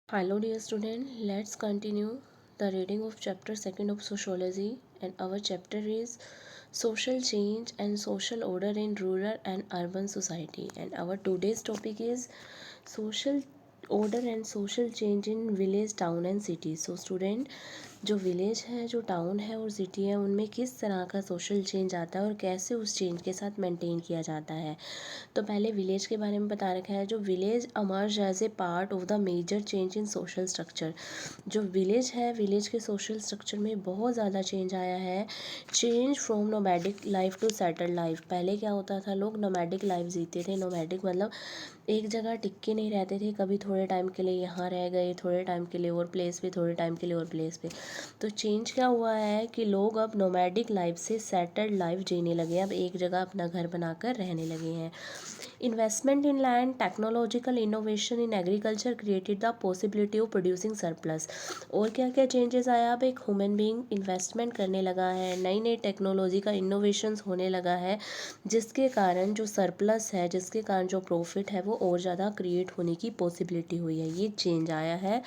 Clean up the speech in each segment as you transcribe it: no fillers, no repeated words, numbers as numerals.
Hello dear student, let's continue the reading of chapter 2nd of sociology, and our chapter is social change and social order in rural and urban society, and our today's topic is social order and social change in village, town and city. So student, जो village है, जो town है और city है, उनमें किस तरह का सोशल चेंज आता है और कैसे उस चेंज के साथ मेंटेन किया जाता है। तो पहले विलेज के बारे में बता रखा है। जो village emerge as a part of the major change in social structure. जो विलेज है, विलेज के सोशल स्ट्रक्चर में बहुत ज़्यादा चेंज आया है। Change from nomadic life to settled life. पहले क्या होता था, लोग नोमैडिक लाइफ जीते थे। नोमैडिक मतलब एक जगह टिक के नहीं रहते थे, कभी थोड़े टाइम के लिए यहाँ रह गए, थोड़े टाइम के लिए और प्लेस पे, थोड़े टाइम के लिए और प्लेस पे। तो चेंज क्या हुआ है कि लोग अब नोमैडिक लाइफ से सेटल्ड लाइफ जीने लगे, अब एक जगह अपना घर बनाकर रहने लगे हैं। Investment in land, technological innovation in agriculture created the possibility of producing surplus. और क्या क्या चेंजेस आया, अब एक ह्यूमन बीइंग इन्वेस्टमेंट करने लगा है, नई नई टेक्नोलॉजी का इनोवेशंस होने लगा है, जिसके कारण जो सरप्लस है, जिसके कारण जो प्रॉफिट है, वो और ज़्यादा क्रिएट होने की पॉसिबिलिटी हुई है। ये चेंज आया है।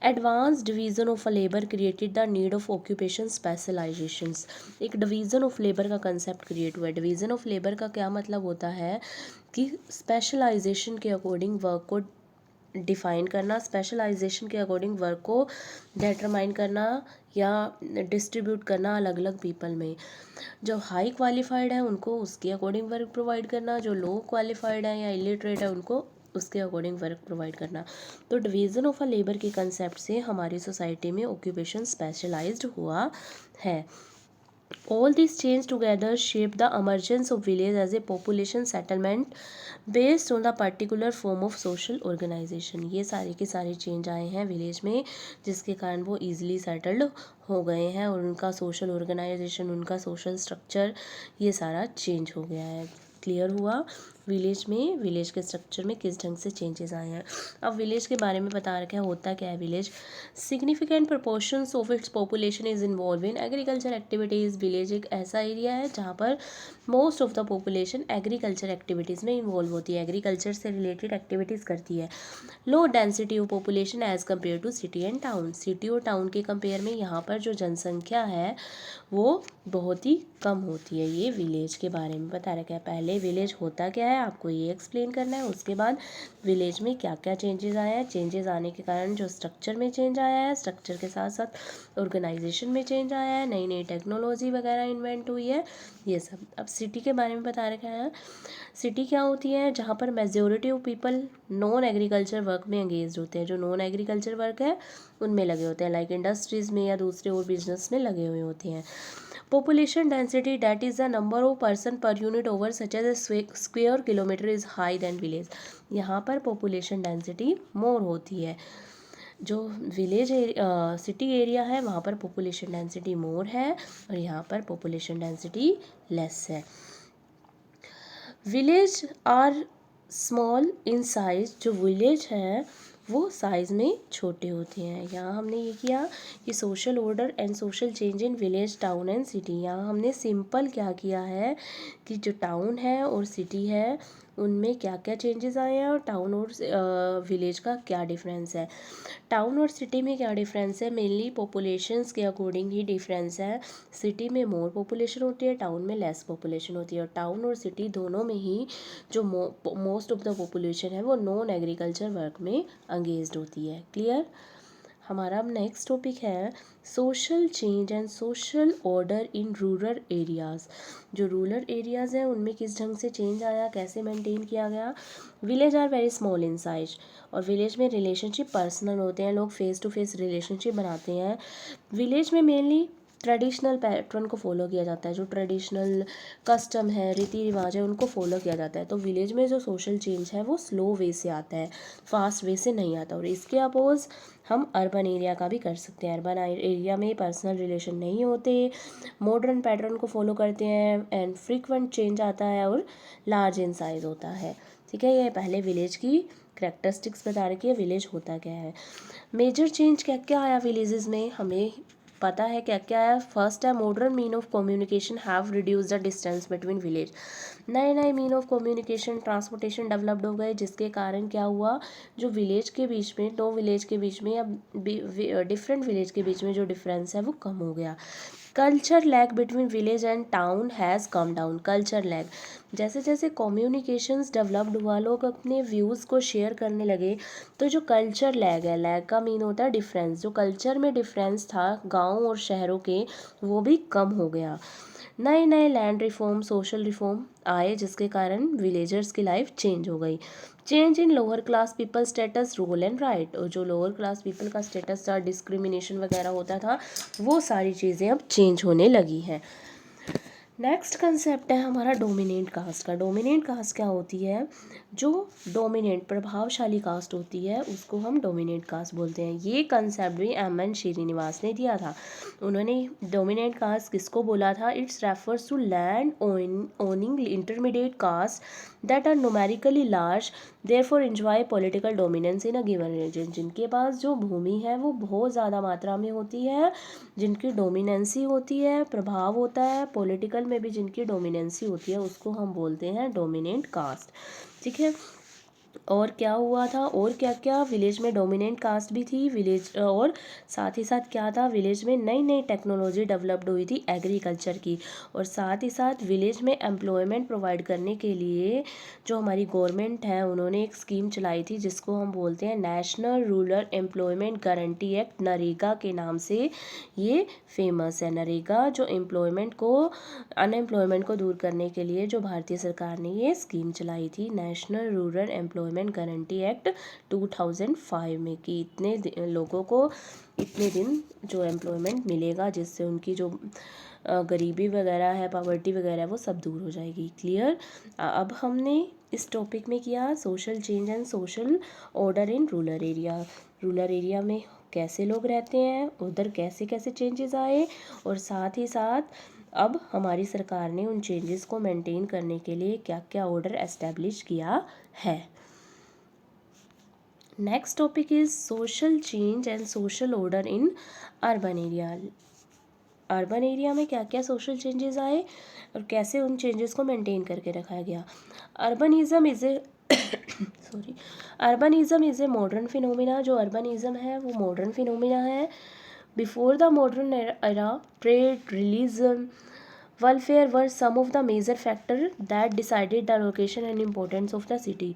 Advance division of a labour created the need of occupation specialisations. एक डिवीज़न ऑफ लेबर का कंसेप्ट क्रिएट हुआ है। डिवीज़न ऑफ लेबर का क्या मतलब होता है कि स्पेशलाइजेशन के अकॉर्डिंग वर्क को डिफ़ाइन करना, स्पेशलाइजेशन के अकॉर्डिंग वर्क को डिटरमाइन करना या डिस्ट्रीब्यूट करना अलग अलग पीपल में। जो हाई क्वालिफाइड है उनको उसके अकॉर्डिंग वर्क प्रोवाइड करना, जो लो क्वालिफाइड है या इलिटरेट है उनको उसके अकॉर्डिंग वर्क प्रोवाइड करना। तो डिवीज़न ऑफ अ लेबर के कंसेप्ट से हमारी सोसाइटी में ऑक्यूपेशन स्पेशलाइज्ड हुआ है। All these change together shape the emergence of village as a population settlement based on the particular form of social organization। ये सारे के सारे चेंज आए हैं विलेज में, जिसके कारण वो ईजिली सेटल्ड हो गए हैं और उनका सोशल ऑर्गेनाइजेशन, उनका सोशल स्ट्रक्चर, ये सारा चेंज हो गया है। क्लियर हुआ विलेज में, विलेज के स्ट्रक्चर में किस ढंग से चेंजेस आए हैं। अब विलेज के बारे में बता रखा है, होता क्या है village. Significant proportions of its population is involve in agriculture activities. Village एक ऐसा एरिया है जहाँ पर most of the population agriculture activities में इन्वॉल्व होती है, एग्रीकल्चर से रिलेटेड एक्टिविटीज़ करती है। Low density of population as compare to city and town. City और टाउन के कंपेयर में यहाँ पर जो जनसंख्या है वो बहुत ही कम होती है। ये विलेज के बारे में बता रखा है। पहले विलेज होता क्या है आपको ये एक्सप्लेन करना है, उसके बाद विलेज में क्या क्या चेंजेस आया है, चेंजेस आने के कारण जो स्ट्रक्चर में चेंज आया है, स्ट्रक्चर के साथ साथ ऑर्गेनाइजेशन में चेंज आया है, नई नई टेक्नोलॉजी वगैरह इन्वेंट हुई है, ये सब। अब सिटी के बारे में बता रखा है। सिटी क्या होती है, जहाँ पर majority of people non agriculture work में एंगेज होते हैं। जो नॉन एग्रीकल्चर वर्क है उनमें लगे होते हैं, लाइक इंडस्ट्रीज़ में या दूसरे और बिजनेस में लगे हुए होते हैं। Population density, that is the number of person per unit over such as a square kilometer is high than village। यहाँ पर population density more होती है। जो विलेज सिटी एरिया है वहाँ पर population density more है और यहाँ पर population density less है। Village are small in size. जो विलेज है वो साइज़ में छोटे होते हैं। यहाँ हमने ये किया कि social order and social change in village, town and city. यहाँ हमने सिंपल क्या किया है कि जो टाउन है और सिटी है उनमें क्या क्या चेंजेस आए हैं और टाउन और विलेज का क्या डिफरेंस है। टाउन और सिटी में क्या डिफरेंस है, मेनली पॉपुलेशंस के अकॉर्डिंग ही डिफरेंस है। सिटी में मोर पॉपुलेशन होती है, टाउन में लेस पॉपुलेशन होती है। और टाउन और सिटी दोनों में ही जो मोस्ट ऑफ द पॉपुलेशन है वो नॉन एग्रीकल्चर वर्क में अंगेज्ड होती है। क्लियर। हमारा अब नेक्स्ट टॉपिक है social change and social order in rural areas. जो रूरल एरियाज़ हैं उनमें किस ढंग से चेंज आया, कैसे मेंटेन किया गया। Village are very small in size. और विलेज में रिलेशनशिप पर्सनल होते हैं, लोग फेस टू फेस रिलेशनशिप बनाते हैं। विलेज में मेनली ट्रेडिशनल पैटर्न को फॉलो किया जाता है, जो ट्रेडिशनल कस्टम है, रीति रिवाज है, उनको फॉलो किया जाता है। तो विलेज में जो सोशल चेंज है वो स्लो वे से आता है, फास्ट वे से नहीं आता। और इसके अपोज हम अर्बन एरिया का भी कर सकते हैं। अर्बन एरिया में पर्सनल रिलेशन नहीं होते, मॉडर्न पैटर्न को फॉलो करते हैं एंड फ्रीक्वेंट चेंज आता है और लार्ज इन साइज होता है। ठीक है, ये पहले विलेज की करेक्टरिस्टिक्स बता रखी है, विलेज होता क्या है। मेजर चेंज क्या क्या आया विलेजेस में, हमें पता है क्या क्या है। फर्स्ट है modern mean of communication have reduce the distance between village. नए नए mean of communication transportation developed हो गए, जिसके कारण क्या हुआ, जो विलेज के बीच में, दो विलेज के बीच में या डिफरेंट विलेज के बीच में जो डिफरेंस है वो कम हो गया। Culture lag between village and town has come down. Culture lag, जैसे जैसे कम्युनिकेशंस डेवलप्ड हुआ, लोग अपने व्यूज़ को शेयर करने लगे, तो जो कल्चर लैग है, लैग का मीन होता है डिफरेंस, जो कल्चर में डिफरेंस था गांव और शहरों के, वो भी कम हो गया। नए नए लैंड रिफॉर्म, सोशल रिफॉर्म आए, जिसके कारण विलेजर्स की लाइफ चेंज हो गई। Change in lower class people status, role and right, और जो लोअर क्लास पीपल का स्टेटस था, डिस्क्रिमिनेशन वगैरह होता था, वो सारी चीज़ें अब चेंज होने लगी हैं। नेक्स्ट कंसेप्ट है हमारा डोमिनेंट कास्ट का। डोमिनेंट कास्ट क्या होती है, जो डोमिनेंट प्रभावशाली कास्ट होती है उसको हम डोमिनेंट कास्ट बोलते हैं। ये कंसेप्ट भी एम.एन. श्रीनिवास ने दिया था। उन्होंने डोमिनेंट कास्ट किसको बोला था, it's refers to land owning intermediate caste that are numerically large therefore enjoy political dominance in a given region. जिनके पास जो भूमि है वो बहुत ज़्यादा मात्रा में होती है, जिनकी डोमिनेंसी होती है, प्रभाव होता है, पॉलिटिकल में भी जिनकी डोमिनेंसी होती है, उसको हम बोलते हैं डोमिनेंट कास्ट। ठीक है, और क्या हुआ था, और क्या क्या विलेज में डोमिनेंट कास्ट भी थी विलेज, और साथ ही साथ क्या था, विलेज में नई नई टेक्नोलॉजी डेवलप्ड हुई थी एग्रीकल्चर की, और साथ ही साथ विलेज में एम्प्लॉयमेंट प्रोवाइड करने के लिए जो हमारी गवर्नमेंट है, उन्होंने एक स्कीम चलाई थी जिसको हम बोलते हैं national rural employment guarantee act, NREGA के नाम से ये फेमस है। नरेगा जो एम्प्लॉयमेंट को, अनएम्प्लॉयमेंट को दूर करने के लिए जो भारतीय सरकार ने ये स्कीम चलाई थी, national rural employment guarantee act 2005 में, कि इतने लोगों को इतने दिन जो एम्प्लॉयमेंट मिलेगा, जिससे उनकी जो गरीबी वगैरह है, पॉवर्टी वगैरह है, वो सब दूर हो जाएगी। क्लियर। अब हमने इस टॉपिक में किया social change and social order in rural area. Rural area में कैसे लोग रहते हैं, उधर कैसे कैसे चेंजेस आए, और साथ ही साथ अब हमारी सरकार ने उन चेंजेस को मेंटेन करने के लिए क्या क्या ऑर्डर एस्टेब्लिश किया है। Next topic is social change and social order in urban area. Urban area में क्या क्या सोशल चेंजेस आए और कैसे उन चेंजेस को मेंटेन करके रखा गया। Urbanism is a sorry urbanism is a modern phenomena. जो अर्बनिज्म है वो मॉडर्न फिनोमिना है। Before the modern era, trade, religion, welfare were some of the major factor that decided the location and importance of the city।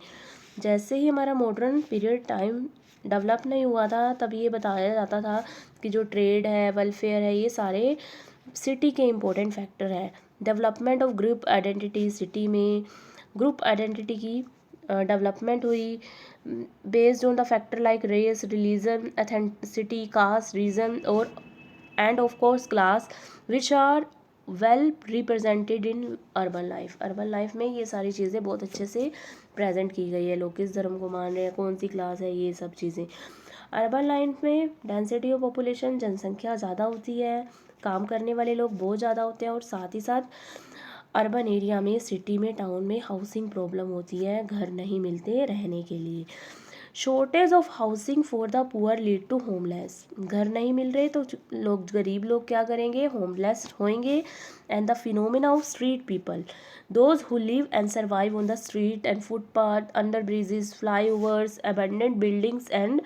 जैसे ही हमारा modern period time develop नहीं हुआ था, तब ये बताया जाता था कि जो ट्रेड है, वेलफेयर है, ये सारे सिटी के इम्पोर्टेंट फैक्टर है। Development of group identity, city में ग्रुप आइडेंटिटी की डेवलपमेंट हुई based on the factor like race, religion, ethnicity, caste, region और and of course class which are well represented in urban life. Urban life में ये सारी चीज़ें बहुत अच्छे से प्रेजेंट की गई है, लोग किस धर्म को मान रहे हैं, कौन सी क्लास है, ये सब चीज़ें। अर्बन लाइफ में डेंसिटी ऑफ पॉपुलेशन, जनसंख्या ज़्यादा होती है, काम करने वाले लोग बहुत ज़्यादा होते हैं, और साथ ही साथ अर्बन एरिया में, सिटी में, टाउन में हाउसिंग प्रॉब्लम होती है, घर नहीं मिलते रहने के लिए। Shortage of housing for the poor lead to homeless. घर नहीं मिल रहे तो लोग, गरीब लोग क्या करेंगे, होमलेस होंगे। And the phenomena of street people, those who live and survive on the street and footpath, under bridges, fly overs, abandoned buildings and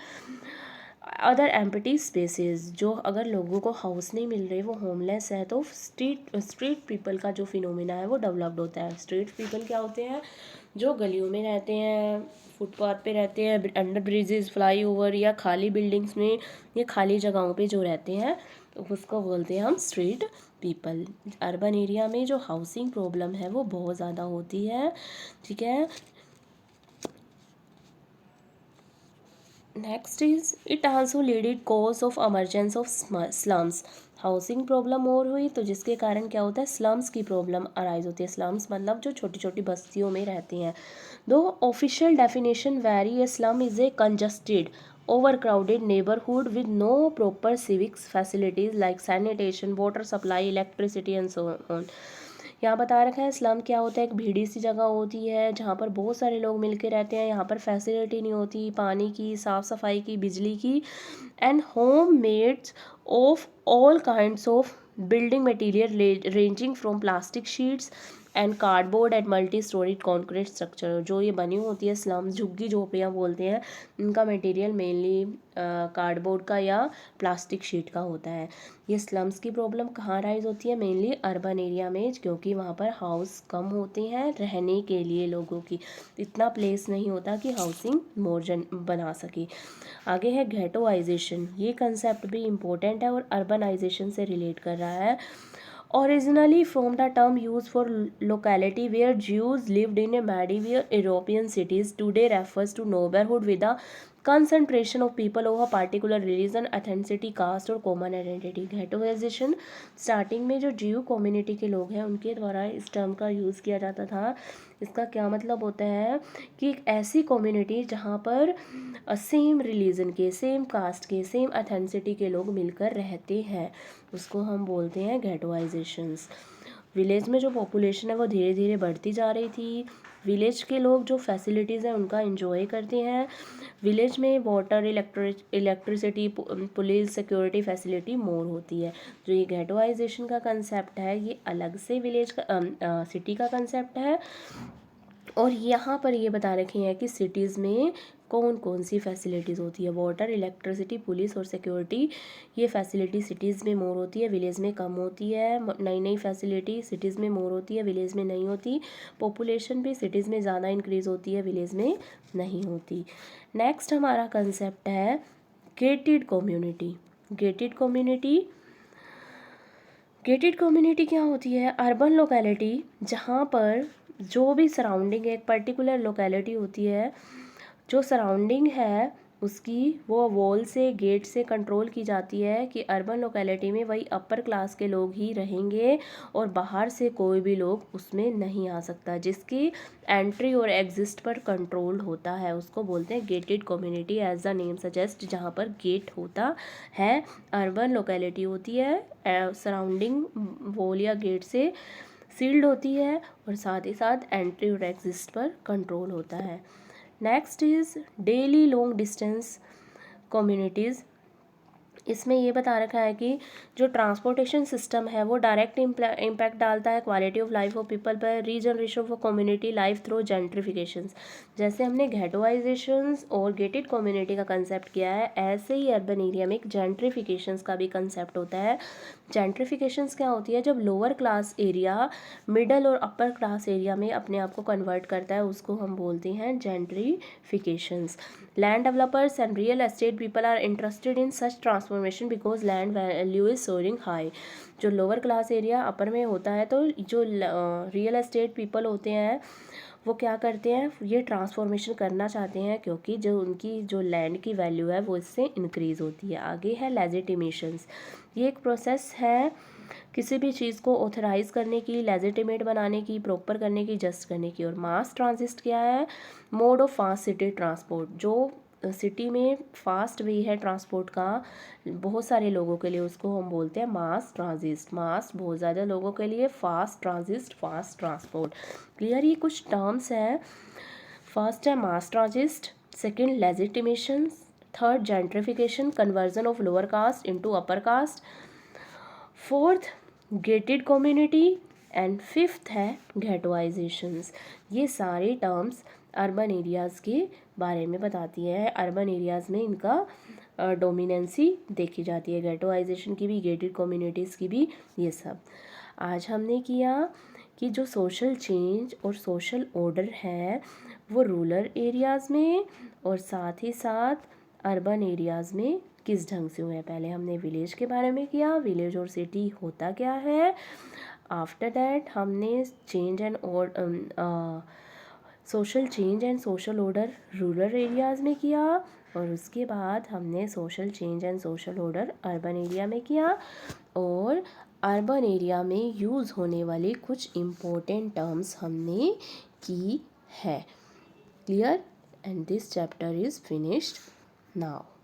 other empty spaces. जो अगर लोगों को हाउस नहीं मिल रहे, वो होमलेस है, तो स्ट्रीट पीपल का जो फिनोमिना है वो डेवलप्ड होता है। स्ट्रीट पीपल क्या होते हैं, जो गलियों में रहते हैं, फुटपाथ पे रहते हैं, अंडर ब्रिजेस, फ्लाई ओवर या खाली बिल्डिंग्स में या खाली जगहों पे जो रहते हैं, तो उसको बोलते हैं हम स्ट्रीट पीपल। अर्बन एरिया में जो हाउसिंग प्रॉब्लम है वो बहुत ज़्यादा होती है। ठीक है, next is it also leaded cause of emergence of slums. Housing problem और हुई तो जिसके कारण क्या होता है, स्लम्स की प्रॉब्लम अराइज होती है। स्लम्स मतलब जो छोटी छोटी बस्तियों में रहती हैं। दो official definition very, A slum is a congested overcrowded neighborhood with no proper civic facilities like sanitation, water supply, electricity and so on। यहाँ बता रखा है स्लम क्या होता है, एक भीड़ी सी जगह होती है जहाँ पर बहुत सारे लोग मिल के रहते हैं, यहाँ पर फैसिलिटी नहीं होती पानी की, साफ़ सफाई की, बिजली की, and home mades of all kinds of building material ranging from plastic sheets and cardboard and multi storied concrete structure. जो ये बनी होती है स्लम्स, झुग्गी झोपड़ियाँ बोलते हैं, इनका मटेरियल मेनली कार्डबोर्ड का या प्लास्टिक शीट का होता है। ये स्लम्स की प्रॉब्लम कहाँ राइज होती है, मेनली अर्बन एरिया में, क्योंकि वहाँ पर हाउस कम होते हैं रहने के लिए, लोगों की इतना प्लेस नहीं होता कि हाउसिंग मोर बना सके। आगे है घेटोआइजेशन, ये कंसेप्ट भी इम्पोर्टेंट है और अर्बनाइजेशन से रिलेट कर रहा है। Originally from the term used for locality where Jews lived in a medieval European cities, today refers to neighborhood with a concentration of people of a particular religion, ethnicity, caste और common identity। Ghettoization starting में जो जीव community के लोग हैं उनके द्वारा इस टर्म का यूज़ किया जाता था। इसका क्या मतलब होता है कि एक ऐसी कम्युनिटी जहाँ पर सेम रिलीजन के, सेम कास्ट के, सेम एथेंसिटी के लोग मिलकर रहते हैं, उसको हम बोलते हैं घेटोआइजेशंस। विलेज में जो पॉपुलेशन है वो धीरे धीरे बढ़ती जा रही थी। विलेज के लोग जो फैसिलिटीज़ हैं उनका एंजॉय करते हैं। विलेज में water, electricity, police, security facility more होती है। जो ये घेटोआइजेशन का कंसेप्ट है ये अलग से विलेज का सिटी का कंसेप्ट है। और यहाँ पर ये बता रखे हैं कि सिटीज़ में कौन कौन सी फैसिलिटीज़ होती है। वाटर, इलेक्ट्रिसिटी, पुलिस और सिक्योरिटी, ये फैसिलिटी सिटीज़ में मोर होती है, विलेज में कम होती है। नई नई फैसिलिटी सिटीज़ में मोर होती है, विलेज में नहीं होती। पॉपुलेशन भी सिटीज़ में ज़्यादा इंक्रीज़ होती है, विलेज में नहीं होती। नेक्स्ट हमारा कंसेप्ट है gated community. Gated community, gated community क्या होती है, अर्बन लोकेलिटी जहाँ पर जो भी सराउंडिंग, एक पर्टिकुलर लोकेलिटी होती है, जो सराउंडिंग है उसकी वो वॉल से, गेट से कंट्रोल की जाती है कि अर्बन लोकेलिटी में वही अपर क्लास के लोग ही रहेंगे और बाहर से कोई भी लोग उसमें नहीं आ सकता, जिसकी एंट्री और एग्जिस्ट पर कंट्रोल होता है, उसको बोलते हैं gated community. As the name suggest, जहाँ पर गेट होता है, अर्बन लोकेलिटी होती है, सराउंडिंग वॉल या गेट से सील्ड होती है और साथ ही साथ एंट्री और एग्जिस्ट पर कंट्रोल होता है। Next is daily long distance communities. इसमें ये बता रखा है कि जो ट्रांसपोर्टेशन सिस्टम है वो डायरेक्ट इम्पैक्ट डालता है quality of life of people पर, regeneration of community life through gentrifications. जैसे हमने घेटोआइजेशंस और गेटेड कम्युनिटी का कंसेप्ट किया है, ऐसे ही अर्बन एरिया में एक जेंट्रिफिकेशंस का भी कंसेप्ट होता है। जेंट्रिफिकेशंस क्या होती है, जब लोअर क्लास एरिया मिडल और अपर क्लास एरिया में अपने आप को कन्वर्ट करता है, उसको हम बोलते हैं gentrifications. Land developers and real estate people are interested in such transformation because land value is soaring high. जो लोअर क्लास एरिया अपर में होता है तो जो रियल एस्टेट पीपल होते हैं वो क्या करते हैं, ये ट्रांसफॉर्मेशन करना चाहते हैं क्योंकि जो उनकी जो लैंड की वैल्यू है वो इससे इंक्रीज़ होती है। आगे है लेजिटिमेशंस। ये एक प्रोसेस है किसी भी चीज़ को ऑथराइज करने की, लेजिटिमेट बनाने की, प्रॉपर करने की, जस्ट करने की। और मास ट्रांजिस्ट क्या है, mode of fast city transport. जो सिटी में फास्ट वे है ट्रांसपोर्ट का बहुत सारे लोगों के लिए, उसको हम बोलते हैं मास ट्रांजिस्ट। मास बहुत ज़्यादा लोगों के लिए, fast transit, fast transport. Clear, ये कुछ टर्म्स हैं। फर्स्ट है mass transit, second legitimation, third gentrification, conversion of lower caste into upper caste, fourth gated community and fifth है घेटोआइजेशंस। ये सारे टर्म्स अर्बन एरियाज़ के बारे में बताती है। अर्बन एरियाज़ में इनका डोमिनेंसी देखी जाती है, घेटोआइजेशन की भी, गेटेड कम्युनिटीज़ की भी। ये सब आज हमने किया कि जो सोशल चेंज और सोशल ऑर्डर है वो रूरल एरियाज़ में और साथ ही साथ अर्बन एरियाज़ में किस ढंग से हुए हैं। पहले हमने विलेज के बारे में किया, विलेज और सिटी होता क्या है। आफ्टर दैट हमने change and social change and social order rural areas में किया और उसके बाद हमने social change and social order urban area में किया और अर्बन एरिया में यूज़ होने वाले कुछ इम्पोर्टेंट टर्म्स हमने की है। Clear, and this chapter is finished now.